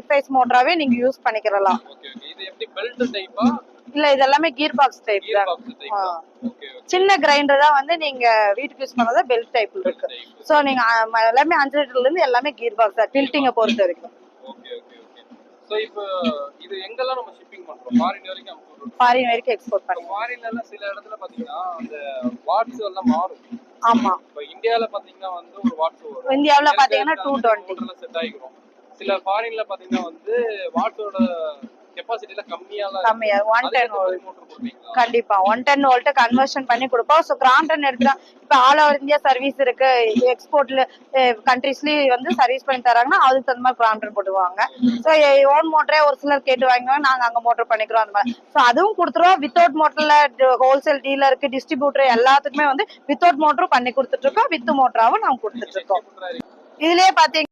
Face மோட்டராவே நீங்க use பண்ணிக்கலாம். இது எப்படி பெல்ட் டைப்பா? இல்ல இது எல்லாமே கியர் பாக்ஸ் டைப் தான். சின்ன கிரைண்டர் தான் வந்து நீங்க வீட்டுக்கு யூஸ் பண்ணாத பெல்ட் டைப்ல இருக்கு. சோ நீங்க எல்லாமே 5 லிட்டர்ல இருந்து எல்லாமே கியர் பாக்ஸ் தான் டில்டிங்க பொறுத்த வரைக்கும். Okay okay okay. சோ இப்போ இது எங்கெல்லாம் நம்ம ஷிப்பிங் பண்றோம்? ஃபாரின் வரைக்கும் அனுப்புறோம். ஃபாரின் வரைக்கும் எக்ஸ்போர்ட் பண்றோம். ஃபாரின்ல எல்லாம் சில இடத்துல பாத்தீங்கன்னா அந்த வாட்ஸ் எல்லாம் மாறும். ஆமா. இப்போ இந்தியால பாத்தீங்கன்னா வந்து ஒரு வாட்ஸ் வரும். இந்தியாவுல பாத்தீங்கன்னா 220 செட் ஆயிடும். சில ஃபாரின்ல பாத்தீங்கன்னா வந்து வாட்ஸோட கெபாசிட்டில கம்மியா 110 வோல்ட் கண்டிப்பா 110 வோல்ட் கன்வர்ஷன் பண்ணி கொடுப்போம். சோ கிராம்டன் எடுத்துட்டா இப்ப ஆல் ஓவர் இந்தியா சர்வீஸ் இருக்கு, எக்ஸ்போர்ட்ல கண்ட்ரீஸ்லயும் வந்து சர்வீஸ் பண்ணி தராங்கன்னா அதுக்கு தகுந்த மாதிரி கிராம்டன் போட்டுவாங்க. சோ ஓன் மோட்டரே ஒரு சிலர் கேட்டு வாங்குவாங்க, நாங்க அங்க மோட்டர் பண்ணிக்கிறோம் அந்த மாதிரி. சோ அதுவும் கொடுத்துருவோம். வித்தவுட் மோட்டர்ல ஹோல்சேல் டீலருக்கு டிஸ்ட்ரிபியூட்டர் எல்லாத்துக்குமே வந்து வித்தவுட் மோட்டரும் பண்ணி கொடுத்துட்டு இருக்கோம், வித் மோட்டராவும் நாங்க கொடுத்துட்டு இருக்கோம். இதுலயே பாத்தீங்கன்னா